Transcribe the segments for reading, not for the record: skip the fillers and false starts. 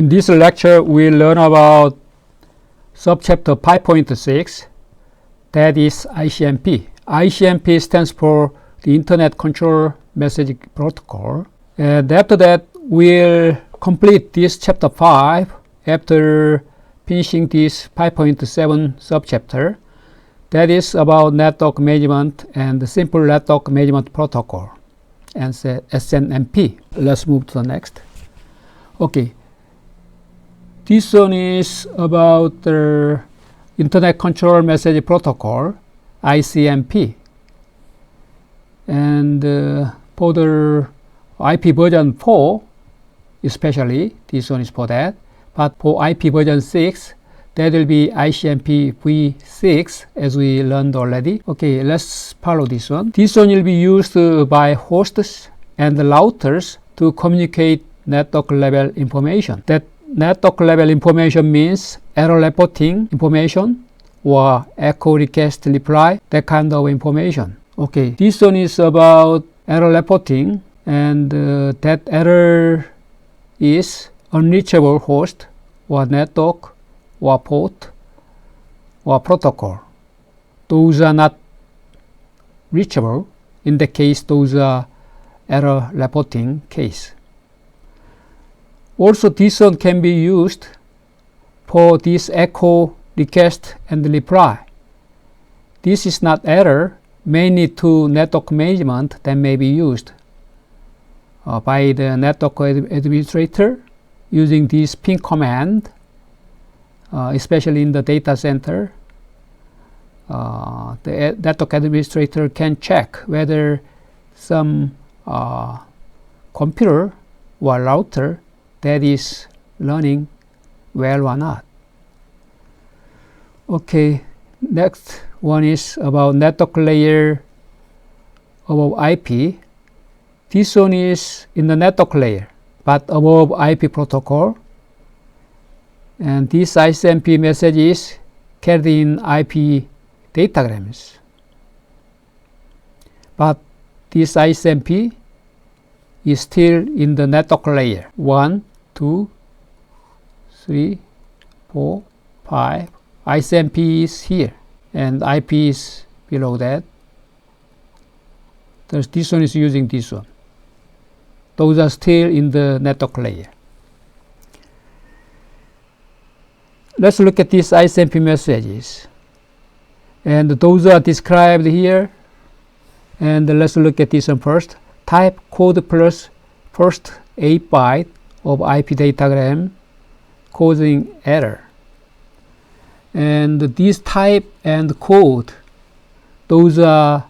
In this lecture, we learn about subchapter 5.6, that is ICMP. ICMP stands for the Internet Control Message Protocol. And after that, we'll complete this chapter 5 after finishing this 5.7 subchapter. That is about network management and the simple network management protocol and SNMP. Let's move to the next. Okay. This one is about the Internet Control Message Protocol, ICMP. And for the IP version 4, especially, this one is for that. But for IP version 6, that will be ICMP v6, as we learned already. Okay, let's follow this one. This one will be used by hosts and routers to communicate network level information. That network level information means error reporting information or echo request reply, that kind of information. Okay, this one is about error reporting, and that error is unreachable host or network or port or protocol. Those are not reachable. In the case, those are error reporting case. Also, this one can be used for this echo request and reply. This is not error, mainly to network management that may be used by the network administrator using this ping command, especially in the data center. The network administrator can check whether some computer or router that is running well or not. Okay, next one is about network layer above IP. This one is in the network layer, but above IP protocol. And this ICMP message is carried in IP datagrams. But this ICMP is still in the network layer. 1, 2, 3, 4, 5. ICMP is here, and IP is below that. This one is using this one. Those are still in the network layer. Let's look at these ICMP messages. And those are described here. And let's look at this one first. Type code plus first 8 byte of IP datagram causing error. And this type and code, those are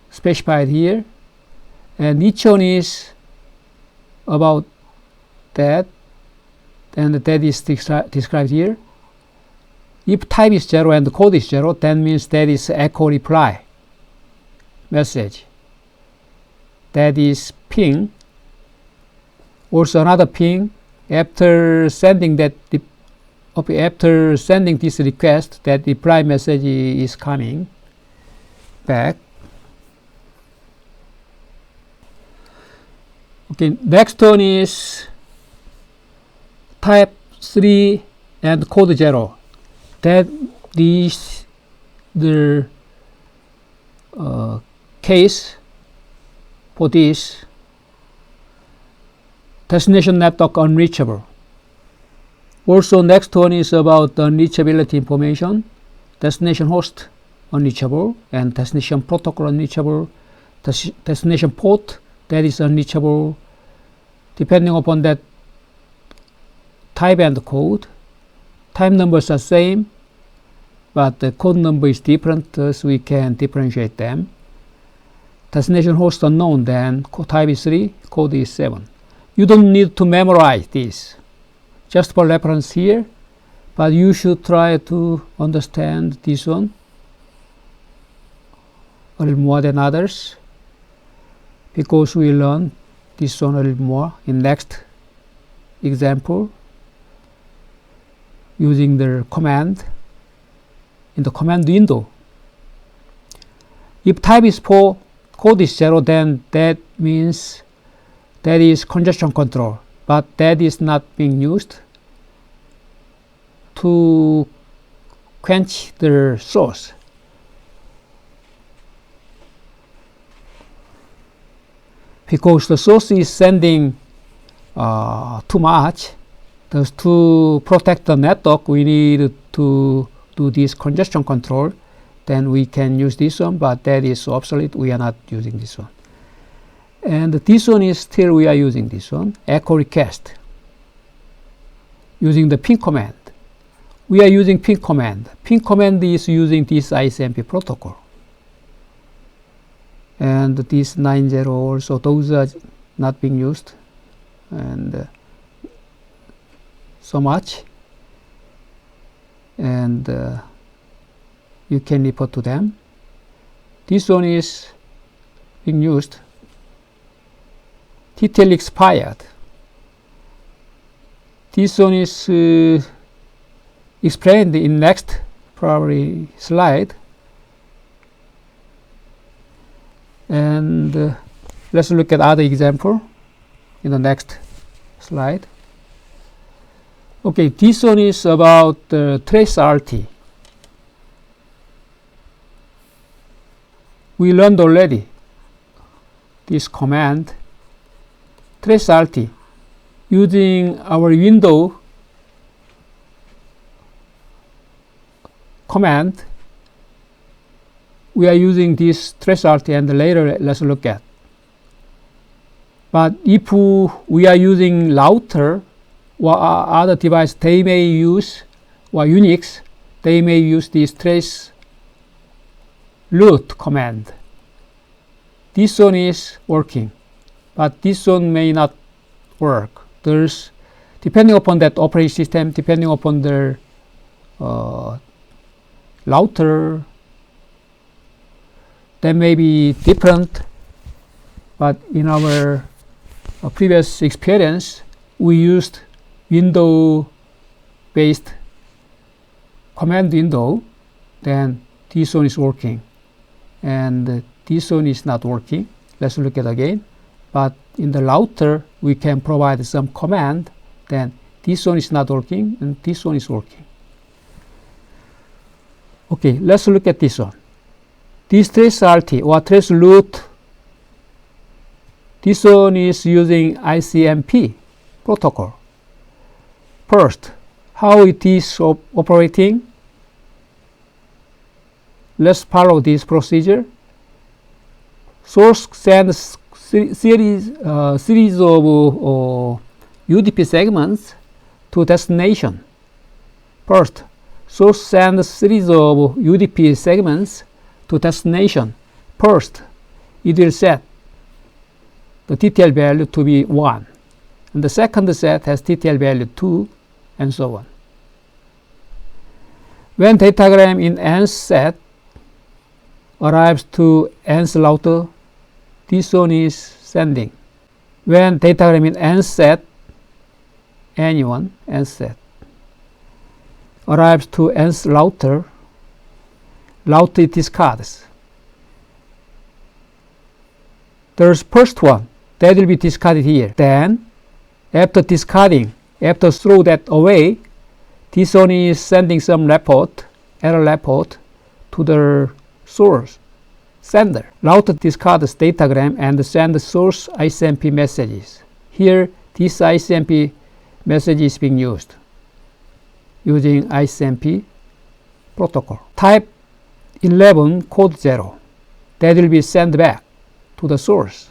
specified here. And each one is about that. And that is described here. If type is 0 and the code is 0, that means that is echo reply message. That is ping. Also another ping after sending that after sending this request, that reply message is coming back. Okay, next one is type 3 and code 0. That is the case for this destination network unreachable. Also, next one is about the unreachability information. Destination host unreachable and destination protocol unreachable. Destination port that is unreachable. Depending upon that type and code, type numbers are same, but the code number is different, so we can differentiate them. Destination host unknown, then type is 3, code is 7. You don't need to memorize this, just for reference here, but you should try to understand this one a little more than others, because we learn this one a little more in next example using the command in the command window. If type is 4, code is 0, then that means that is congestion control. but that is not being used to quench the source. Because the source is sending too much, thus to protect the network, we need to do this congestion control. Then we can use this one, but that is obsolete. We are not using this one. And this one is still we are using this one, echo request, using the ping command. We are using ping command. Ping command is using this ICMP protocol. And this 90 also, those are not being used. And so much. And you can refer to them. This one is being used. TTL expired. This one is explained in next probably slide. And let's look at other example in the next slide. Okay, this one is about trace RT. We learned already this command, trace RT, using our window command. We are using this trace RT, and later let's look at. But if we are using router or other device, they may use, or Unix, they may use this trace root command. This one is working, but this one may not work. There's, depending upon that operating system, depending upon the router, that may be different. But in our previous experience, we used window-based command window. Then this one is working, and this one is not working. Let's look at it again. But in the router, we can provide some command. Then this one is not working, and this one is working. Okay, let's look at this one. This trace RT or trace root, this one is using ICMP protocol. First, how it is operating. Let's follow this procedure. Source sends series of UDP segments to destination. First, source sends series of UDP segments to destination. First, it will set the TTL value to be 1. And the second set has TTL value 2, and so on. When datagram in nth set arrives to nth router, this one is sending. When datagram in nth set, anyone, nth set, arrives to nth router, router discards. There's first one that will be discarded here. Then, after discarding, after throw that away, this one is sending some report, error report, to the source sender. Router discards datagram and sends source ICMP messages. Here, this ICMP message is being used using ICMP protocol. Type 11 code 0 that will be sent back to the source.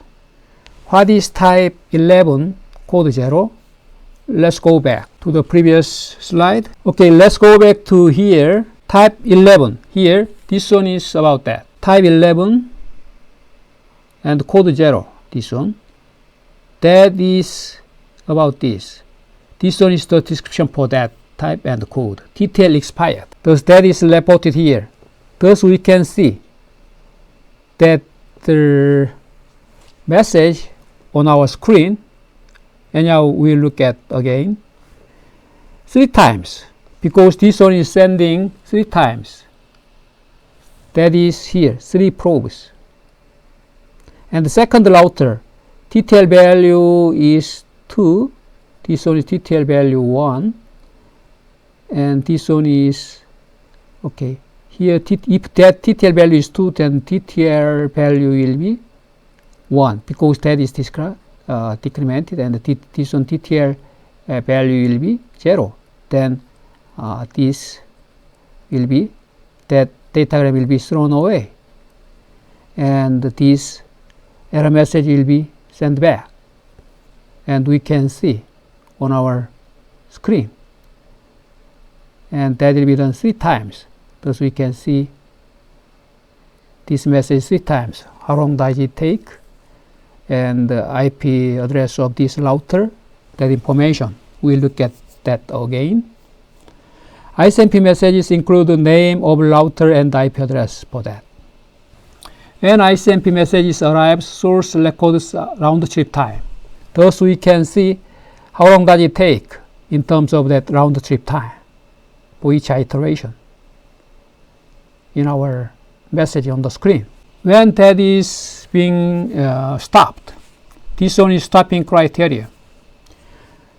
What is type 11 code 0? Let's go back to the previous slide. Okay, let's go back to here. Type 11 here, this one is about that. Type 11 and code 0, this one, that is about this. This one is the description for that type and code. TTL expired. Thus that is reported here. Thus we can see that the message on our screen, and now we look at again 3 times, because this one is sending 3 times. That is here, 3 probes. And the second router, TTL value is 2, this one is TTL value 1, and this one is, okay, here if that TTL value is 2, then TTL value will be 1, because that is decremented, and this one TTL value will be 0. Then this will be, that datagram will be thrown away, and this error message will be sent back, and we can see on our screen, and that will be done 3 times. Thus we can see this message 3 times. How long does it take, and the IP address of this router, that information. We'll look at that again. ICMP messages include the name of router and IP address for that. When ICMP messages arrive, source records round trip time. Thus we can see how long does it take in terms of that round trip time for each iteration in our message on the screen. When that is being stopped, this one is stopping criteria.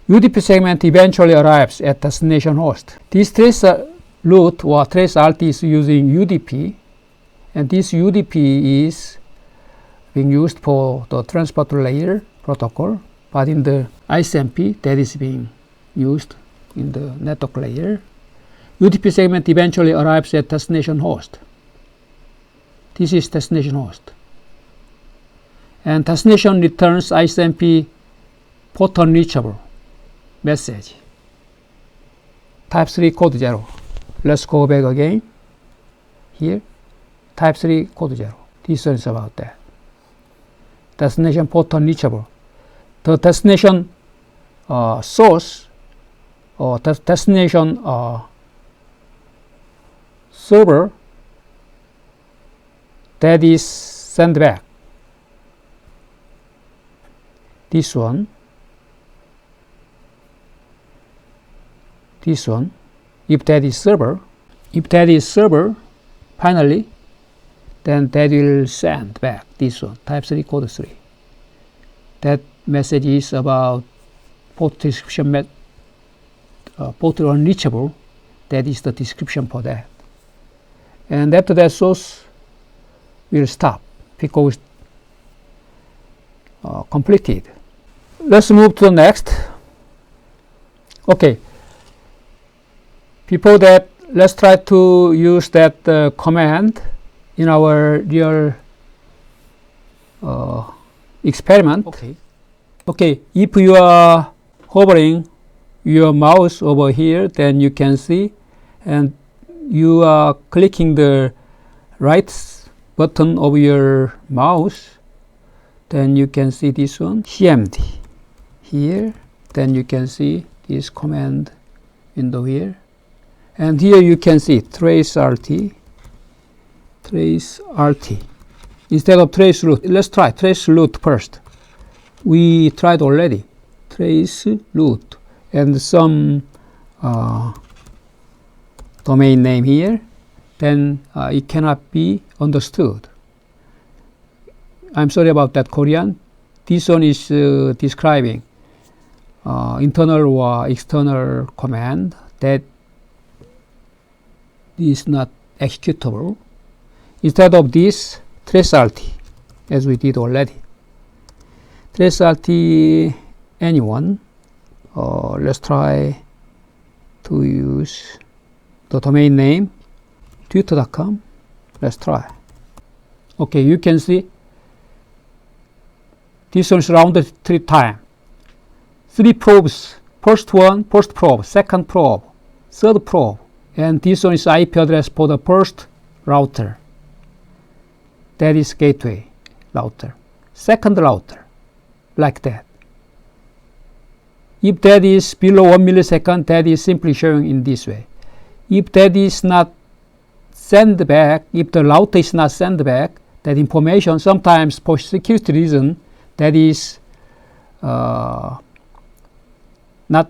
UDP segment eventually arrives at destination host. This trace route or trace RT is using UDP, and this UDP is being used for the transport layer protocol, but in the ICMP that is being used in the network layer. UDP segment eventually arrives at destination host. This is destination host. And destination returns ICMP port unreachable message. Type 3 code 0. Let's go back again. Here, type 3 code 0. This one is about that. Destination port unreachable. The destination source or the destination server that is sent back. This one, if that is server, finally, then that will send back this one, type 3 code 3. That message is about port description, port unreachable. That is the description for that. And after that, source will stop because completed. Let's move to the next. Okay. Before that, let's try to use that command in our real experiment. Okay. If you are hovering your mouse over here, then you can see, and you are clicking the right button of your mouse, then you can see this one, CMD here. Then you can see this command window here, and here you can see trace RT instead of trace route. Let's try trace route first. We tried already trace route and some domain name here. Then it cannot be understood. I'm sorry about that, Korean. This one is describing internal or external command that is not executable. Instead of this, trace RT, as we did already. Trace RT anyone. Let's try to use the domain name twitter.com. Let's try. Okay, you can see this one is rounded 3 times. 3 probes. First one, first probe, second probe, third probe, and this one is IP address for the first router. That is gateway router. Second router, like that. If that is below 1 millisecond, that is simply showing in this way. If that is not sent back, if the router is not sent back, that information, sometimes for security reason, that is not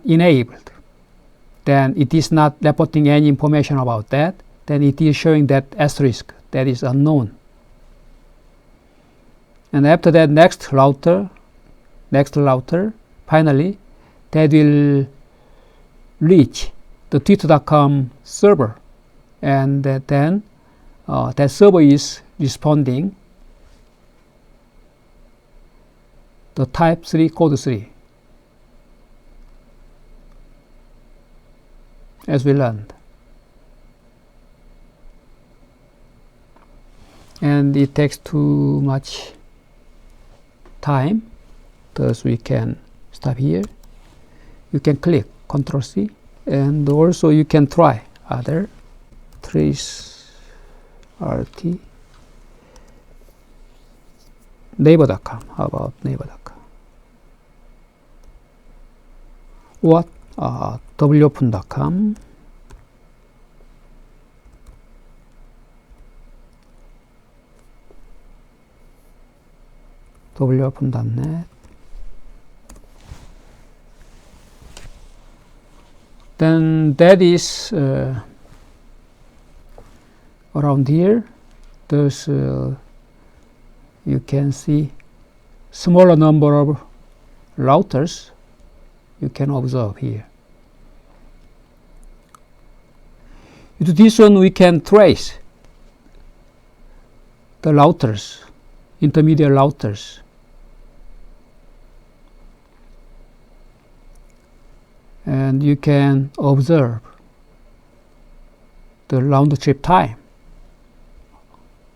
enabled, then it is not reporting any information about that. Then it is showing that asterisk, that is unknown. And after that, next router, finally, that will reach the twitter.com server, and then that server is responding the type 3 code 3, as we learned. And it takes too much time, thus we can stop here. You can click Ctrl C, and also you can try other trace RT naver.com. How about naver.com? What wopen.com, wopen.net. Then that is around here. There's you can see smaller number of routers you can observe here. With this one we can trace the routers, intermediate routers. And you can observe the round trip time.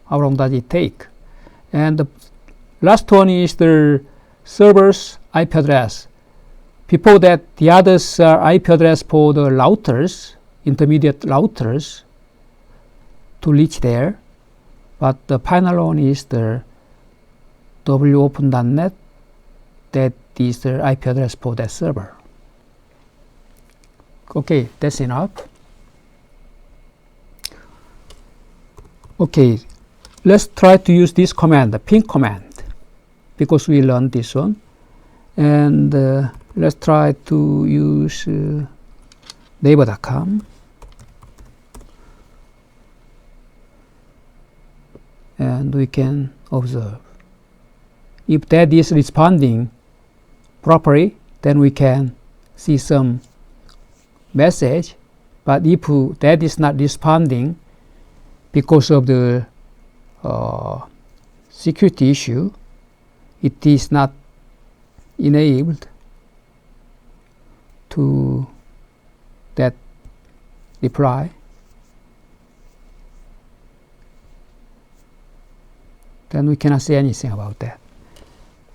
How long does it take? And the last one is the server's IP address. Before that, the others are IP address for the routers, intermediate routers, to reach there. But the final one is the wopen.net, that is the IP address for that server. Okay, that's enough. Okay, let's try to use this command, the ping command, because we learned this one. And let's try to use naver.com. And we can observe. If that is responding properly, then we can see some message. But if that is not responding because of the security issue, it is not enabled to that reply. Then we cannot say anything about that,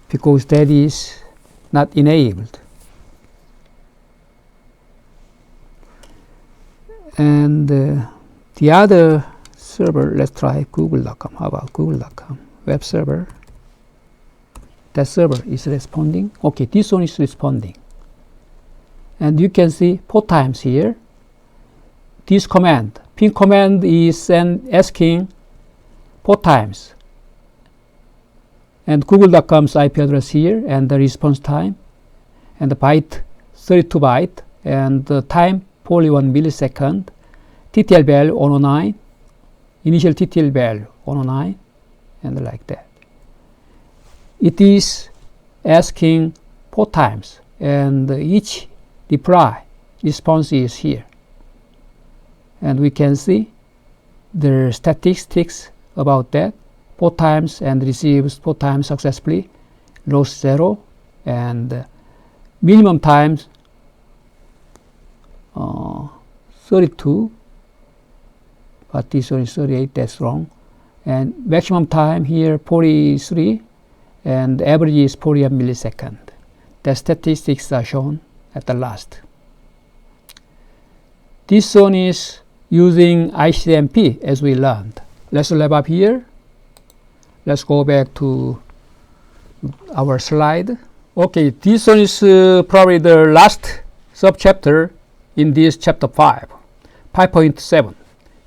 because that is not enabled. And the other server, let's try google.com. How about google.com? Web server. That server is responding. Okay, this one is responding. And you can see 4 times here. This command, ping command, is asking 4 times. And google.com's IP address here, and the response time, and the byte 32 byte, and the time 41 millisecond, TTL value 109, initial TTL value 109, and like that. It is asking 4 times, and each response is here. And we can see the statistics about that. 4 times and receives 4 times successfully, loss 0, and minimum times 32, but this one is 38, that's wrong. And maximum time here 43, and average is 41 millisecond. The statistics are shown at the last. This one is using ICMP, as we learned. Let's wrap up here. Let's go back to our slide. Okay, this one is probably the last sub-chapter in this chapter 5.7.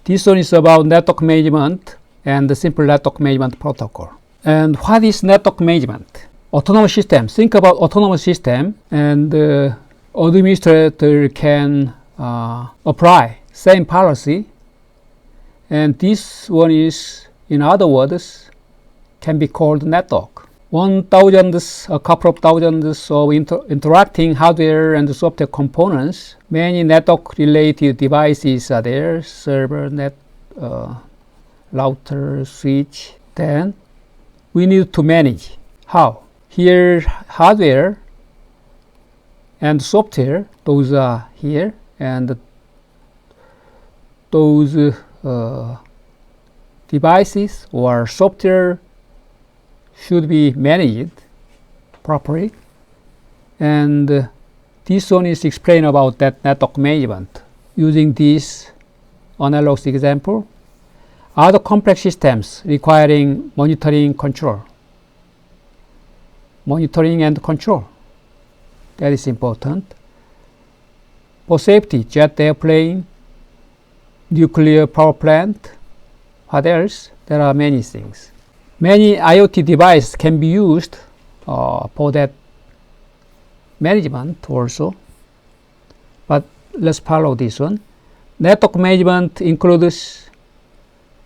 This one is about network management and the simple network management protocol. And what is network management? Autonomous system. Think about autonomous system, and the administrator can apply same policy. And this one is, in other words, can be called network. a couple of thousands of interacting hardware and software components. Many network-related devices are there, server, router, switch. Then we need to manage. How? Here, hardware and software, those are here, and those devices or software should be managed properly. And this one is explained about that network management using this analogous example. Other complex systems requiring monitoring and control. That is important. For safety, jet airplane, nuclear power plant. What else? There are many things. Many IoT devices can be used for that management also. But let's follow this one. Network management includes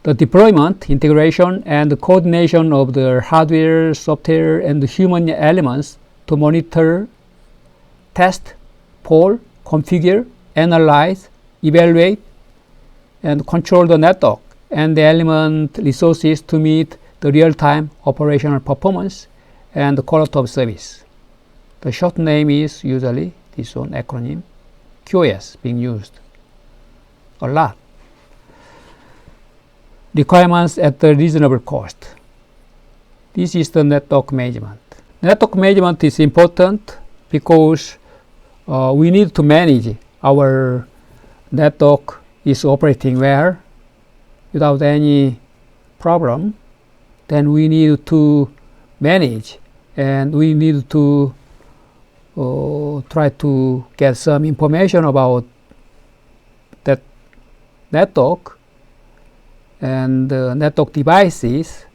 the deployment, integration, and coordination of the hardware, software, and human elements to monitor, test, poll, configure, analyze, evaluate, and control the network and the element resources to meet the real-time operational performance and the quality of service. The short name is usually this one acronym, QoS, being used a lot. Requirements at a reasonable cost. This is the network management. Network management is important because we need to manage our network is operating well without any problem. Then we need to manage, and we need to try to get some information about that network and network devices,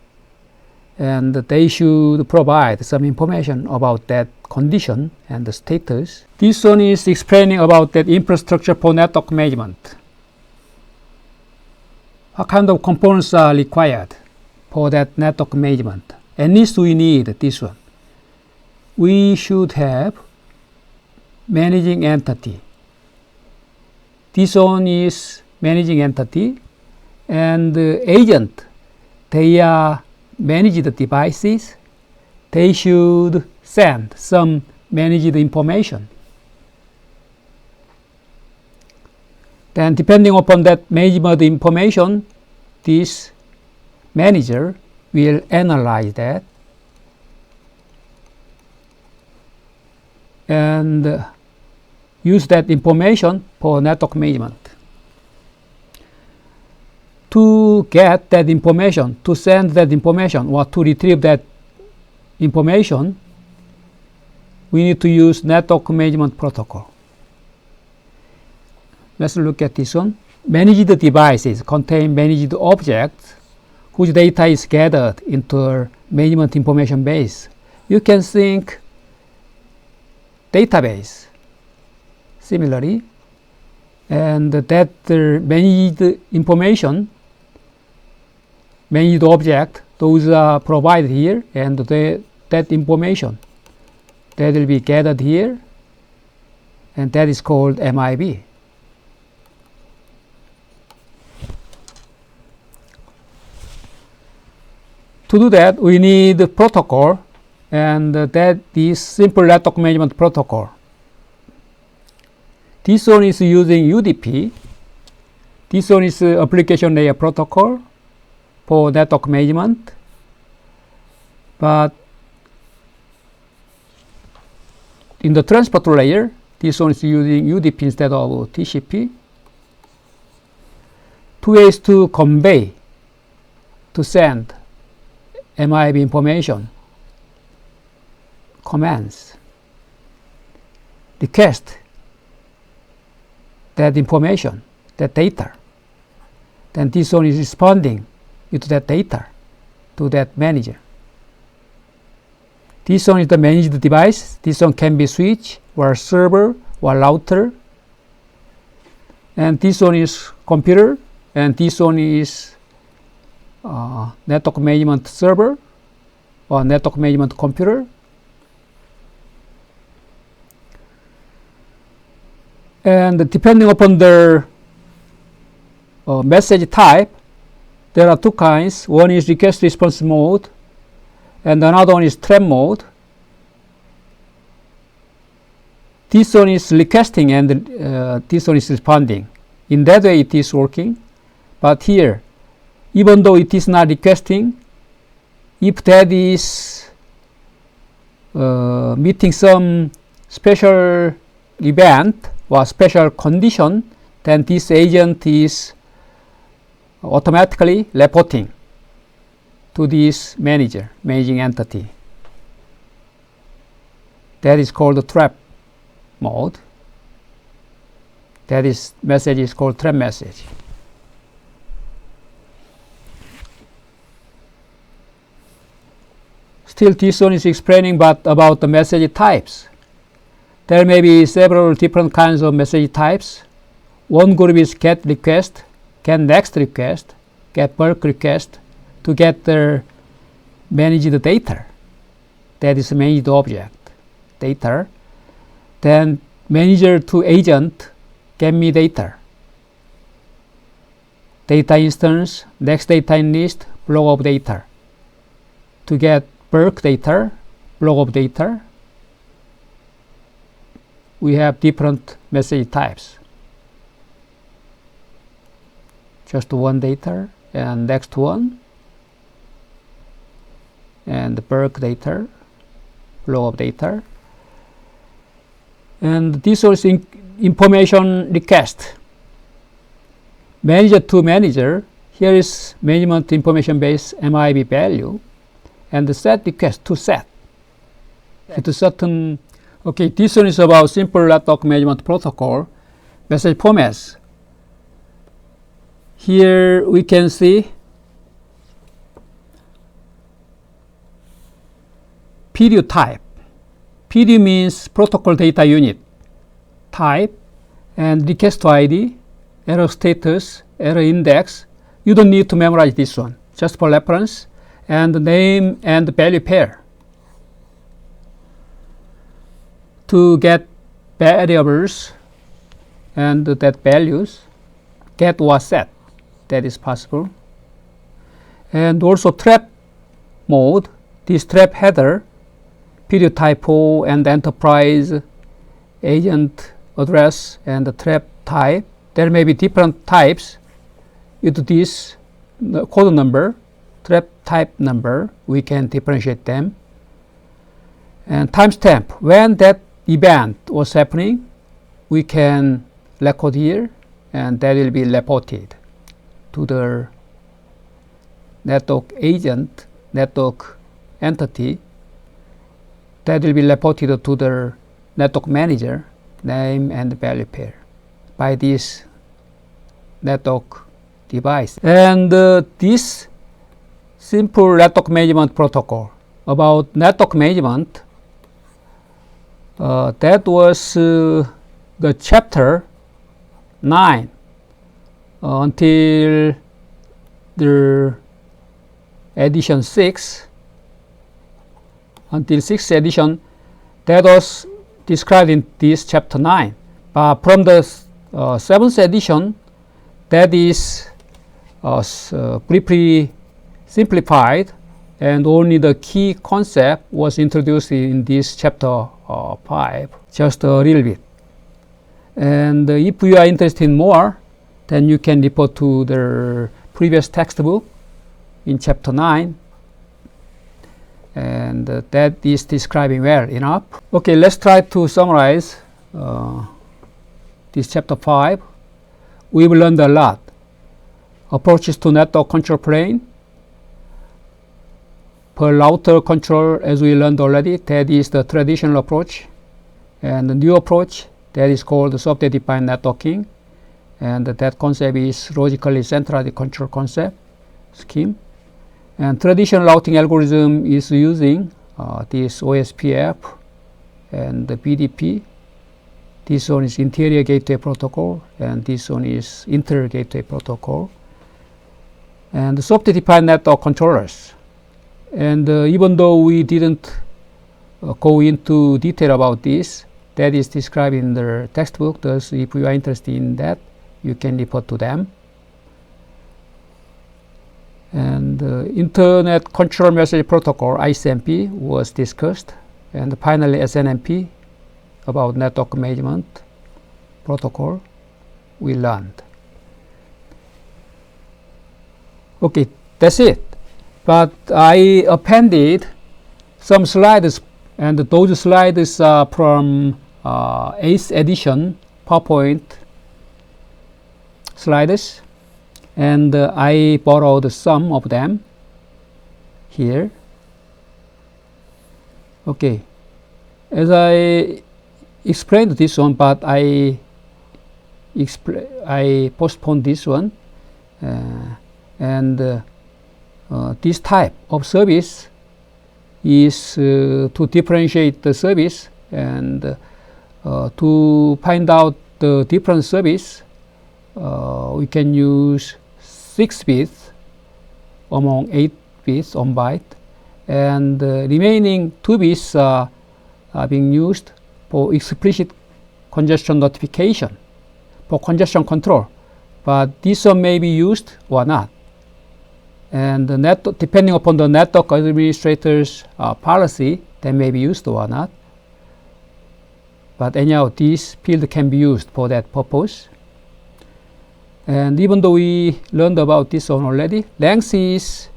and they should provide some information about that condition and the status. This one is explaining about that infrastructure for network management. What kind of components are required for that network management? At least we need this one. We should have managing entity. This one is managing entity, and agent, they are managed devices. They should send some managed information. Then depending upon that management information, this manager will analyze that and use that information for network management. To get that information, to send that information, or to retrieve that information, we need to use network management protocol. Let's look at this one. Managed devices contain managed objects whose data is gathered into a management information base. You can think database similarly, and that managed information, managed object, those are provided here, and that information that will be gathered here, and that is called MIB. To do that, we need a protocol, and that is simple network management protocol. This one is using UDP. This one is application layer protocol for network management. But in the transport layer, this one is using UDP instead of TCP. Two ways to convey, to send MIB information. Commands. Request that information, that data. Then this one is responding with that data to that manager. This one is the managed device. This one can be switch or server or router. And this one is computer, and this one is network management server or network management computer. And depending upon the message type, there are two kinds. One is request response mode, and another one is trap mode. This one is requesting, and this one is responding. In that way, it is working. But here, even though it is not requesting, if that is meeting some special event or special condition, then this agent is automatically reporting to this managing entity. That is called the trap mode. That is message is called trap message. Still, this one is explaining about the message types. There may be several different kinds of message types. One group is get request, get next request, get bulk request to get the managed data. That is managed object data. Then manager to agent, get me data. Data instance, next data in list, block of data. To get bulk data, block of data, we have different message types. Just one data, and next one, and the bulk data, block of data. And this was information request. Manager to manager, here is management information base MIB value, and the set request to set. It is certain. Okay, this one is about simple network management protocol, message formats. Here we can see PDU type. PDU means protocol data unit type, and request ID, error status, error index. You don't need to memorize this one, just for reference, and the name and the value pair. To get variables and that values, get or set, that is possible. And also trap mode, this trap header, PDU typo and enterprise agent address and the trap type. There may be different types with this code number, trap type number, we can differentiate them. And timestamp, when that event was happening, we can record here, and that will be reported to the network agent, network entity. That will be reported to the network manager, name and value pair, by this network device. And this simple network management protocol about network management, that was the chapter 9 until the edition 6, until 6th edition, that was described in this chapter 9. From the 7th edition, that is briefly simplified, and only the key concept was introduced in this chapter 5, just a little bit. And if you are interested in more, then you can refer to the previous textbook in chapter 9, and that is describing well enough. Okay, let's try to summarize this chapter 5. We've learned a lot. Approaches to network control plane. Per router control, as we learned already, that is the traditional approach. And the new approach, that is called the software-defined networking. And that concept is logically centralized control concept scheme. And traditional routing algorithm is using this OSPF and the BDP. This one is interior gateway protocol, and this one is interior gateway protocol. And the software-defined network controllers, And even though we didn't go into detail about this, that is described in the textbook. Thus, if you are interested in that, you can refer to them. And Internet Control Message Protocol, ICMP, was discussed. And finally, SNMP, about network management protocol, we learned. Okay, that's it. But I appended some slides, and those slides are from 8th edition PowerPoint slides, and I borrowed some of them here. Okay, as I explained this one, but I postponed this one, and this type of service is to differentiate the service, and to find out the different service, we can use 6 bits among 8 bits on byte, and the remaining 2 bits are being used for explicit congestion notification, for congestion control, but this one may be used or not. And the network, depending upon the network administrator's policy, they may be used or not. But anyhow, this field can be used for that purpose. And even though we learned about this one already, length is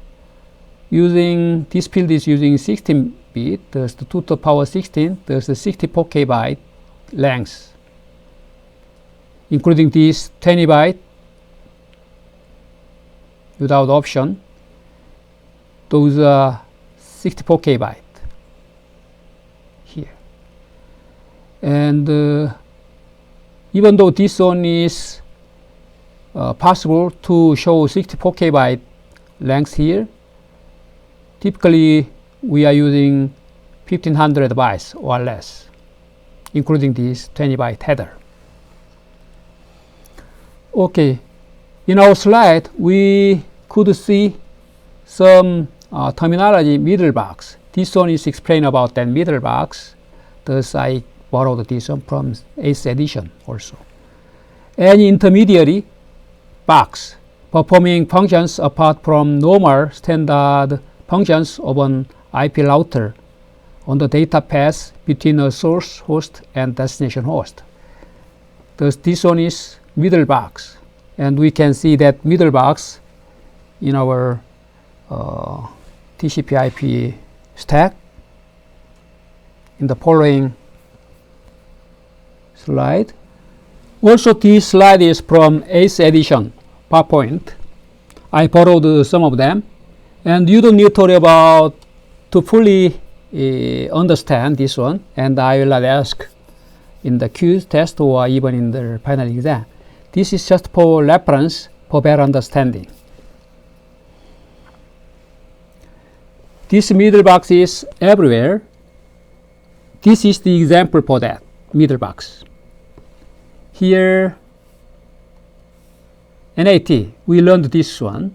using, this field is using 16 bit, there's the 2 to the power 16, there's the 64 KB length, including this 20 byte without option. Those are 64 KB here. And even though this one is possible to show 64 KB length here, typically we are using 1500 bytes or less, including this 20 byte header. Okay, in our slide we could see some terminology middle box. This one is explained about that middle box. Thus I borrowed this one from 8th edition also. Any intermediary box performing functions apart from normal standard functions of an IP router on the data path between a source host and destination host. Thus this one is middle box, and we can see that middle box in our TCP/IP stack in the following slide. Also, this slide is from 8th edition PowerPoint. I borrowed some of them, and you don't need to worry about to fully understand this one, and I will ask in the quiz test or even in the final exam. This is just for reference, for better understanding. This middle box is everywhere. This is the example for that middle box. Here, NAT, we learned this one.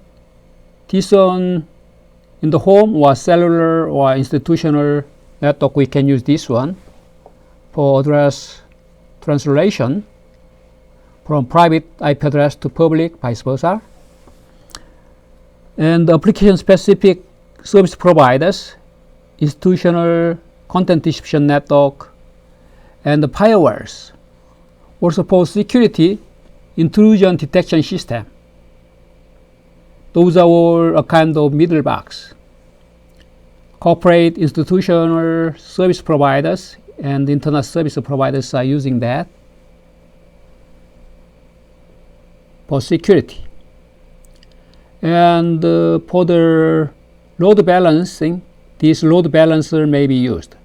This one in the home or cellular or institutional network, we can use this one for address translation from private IP address to public, vice versa. And application specific service providers, institutional content distribution network, and the firewalls. Also for security, intrusion detection system. Those are all a kind of middle box. Corporate institutional service providers and internet service providers are using that for security. And for the load balancing, this load balancer may be used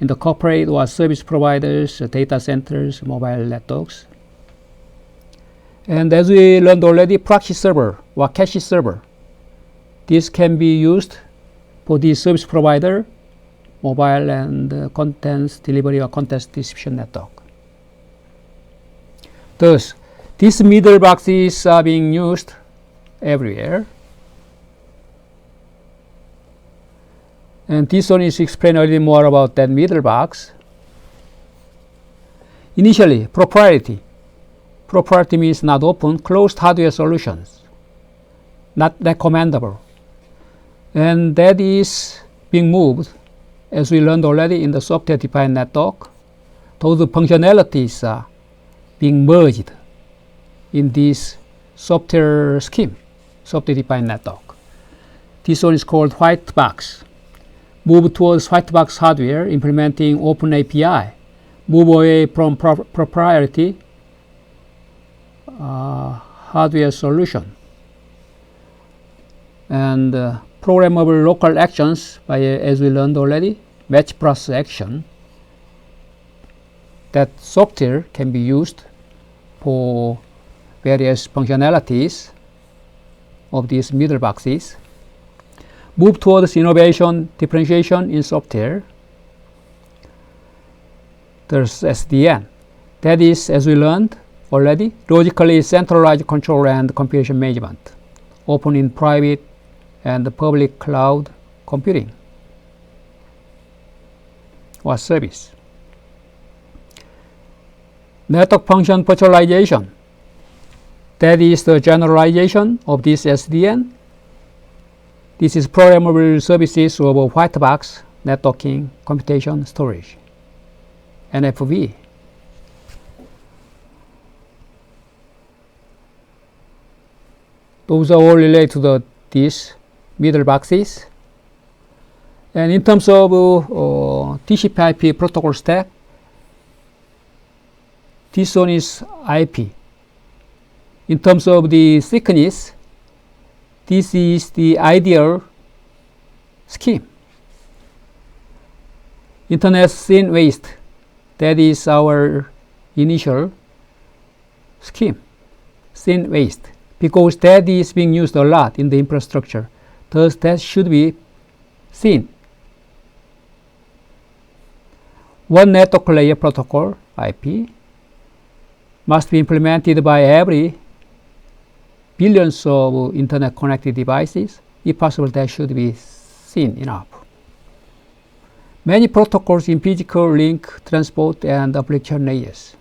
in the corporate or service providers, data centers, mobile networks. And as we learned already, proxy server or cache server, this can be used for the service provider, mobile and contents delivery or contents distribution network. Thus, these middle boxes are being used everywhere. And this one is explain a little more about that middle box. Initially, proprietary. Proprietary means not open, closed hardware solutions, not recommendable. And that is being moved, as we learned already in the software-defined network. Those functionalities are being merged in this software scheme, software-defined network. This one is called white box. Move towards white box hardware, implementing open API. Move away from proprietary hardware solution. And programmable local actions by, as we learned already, match process action. That software can be used for various functionalities of these middle boxes. Move towards innovation, differentiation in software. There's SDN. That is, as we learned already, logically centralized control and computation management, open in private and public cloud computing or service. Network function virtualization. That is the generalization of this SDN. This is programmable services of a white box, networking, computation, storage, NFV. Those are all related to these middle boxes. And in terms of TCP/IP protocol stack, this one is IP. In terms of the thickness, this is the ideal scheme. Internet thin waist, that is our initial scheme, thin waist, because that is being used a lot in the infrastructure. Thus, that should be thin. One network layer protocol, IP, must be implemented by every billions of internet connected devices. If possible, that should be thin enough. Many protocols in physical link, transport, and application layers.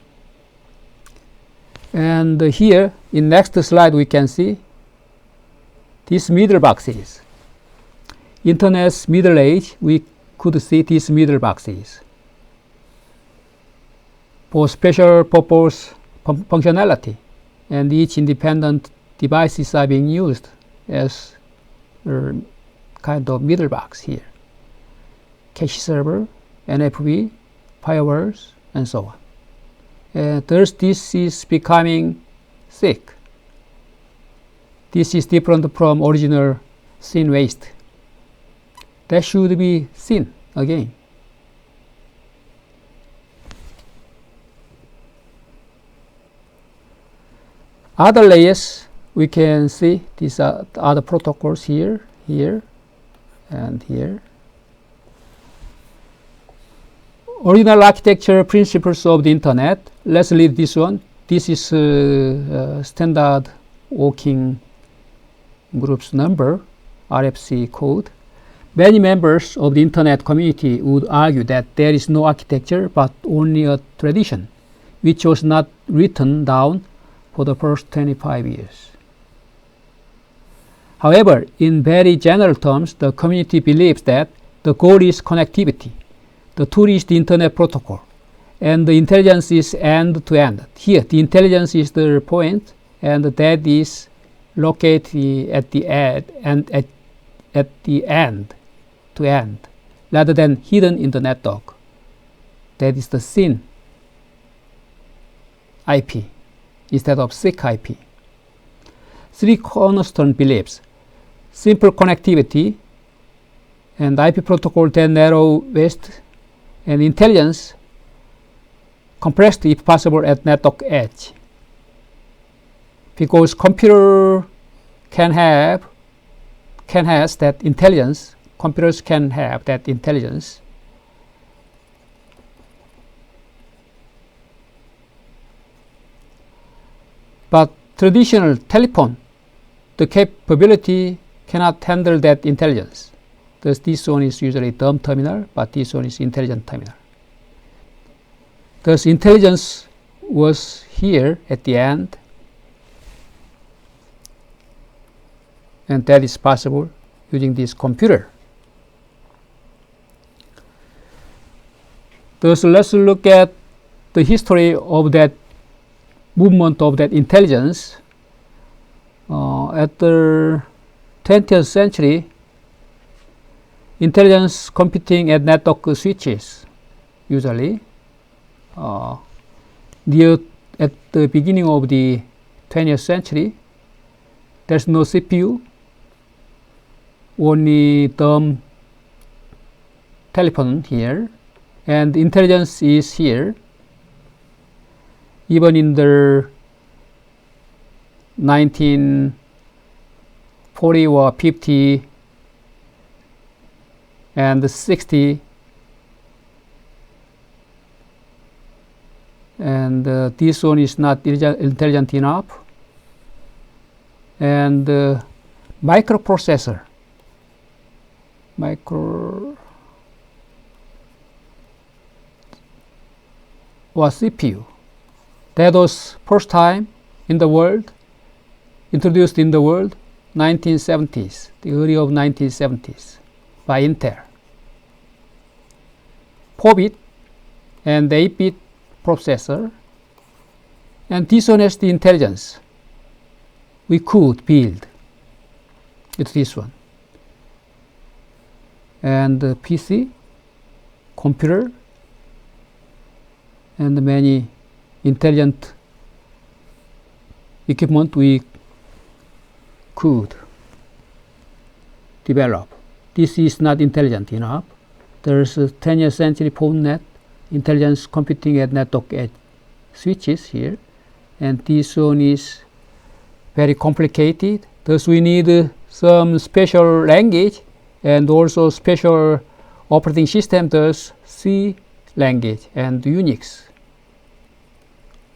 And here, in next slide, we can see these middle boxes. Internet's middle age, we could see these middle boxes for special purpose functionality, and each independent devices are being used as a kind of middle box here. Cache server, NFV, firewalls, and so on. Thus, this is becoming thick. This is different from original thin waist. That should be thin again. Other layers, we can see these are the other protocols here, here, and here. Original architecture principles of the internet. Let's read this one. This is standard working group's number, RFC code. Many members of the internet community would argue that there is no architecture but only a tradition, which was not written down for the first 25 years. However, in very general terms, the community believes that the goal is connectivity, the tool is the internet protocol, and the intelligence is end-to-end. Here, the intelligence is the point, and that is located at the end and at the end to end, rather than hidden in the network. That is the thin IP instead of thick IP. Three cornerstone beliefs: simple connectivity, and IP protocol that narrow waist, and intelligence compressed if possible at network edge. Because computer has that intelligence, computers can have that intelligence. But traditional telephone, the capability cannot handle that intelligence. Thus this one is usually dumb terminal, but this one is intelligent terminal. Thus intelligence was here at the end, and that is possible using this computer. Thus let's look at the history of that movement of that intelligence. At the 20th century, intelligence computing at network switches usually. At the beginning of the 20th century, there's no CPU, only dumb telephone here, and intelligence is here. Even in the 1940 or 50 and 60, and this one is not intelligent enough. And microprocessor, or CPU, that was first time in the world, introduced in the world, 1970s, the early of 1970s, by Intel. 4-bit and 8-bit processor, and this one has the intelligence we could build with this one. And the PC, computer, and many intelligent equipment we could develop. This is not intelligent enough. There's a 20th century phone net, intelligence computing at network edge switches here, and this one is very complicated. Thus we need some special language and also special operating system, thus C language and Unix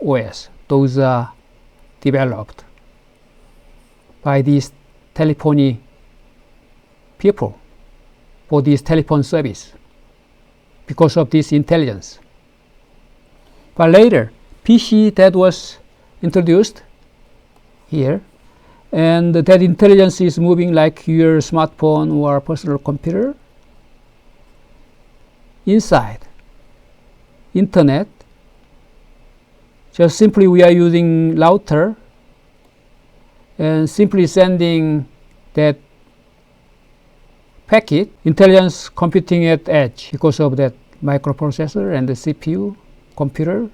OS. Those are developed by these telephony people for this telephone service because of this intelligence. But later, PC that was introduced here, and that intelligence is moving like your smartphone or personal computer inside internet. Just simply we are using router and simply sending that packet, intelligence computing at edge because of that microprocessor and the CPU computer.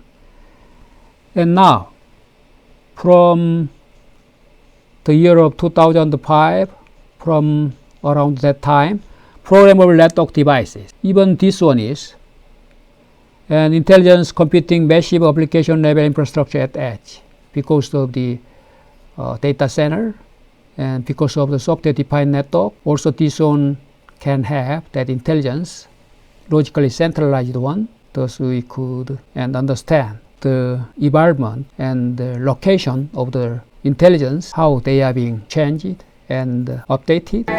And now, from the year of 2005, from around that time, programmable network devices, even this one is, and intelligence computing massive application level infrastructure at edge because of the data center and because of the software defined network. Also this one can have that intelligence, logically centralized one, thus we could and understand the environment and the location of the intelligence, how they are being changed and updated.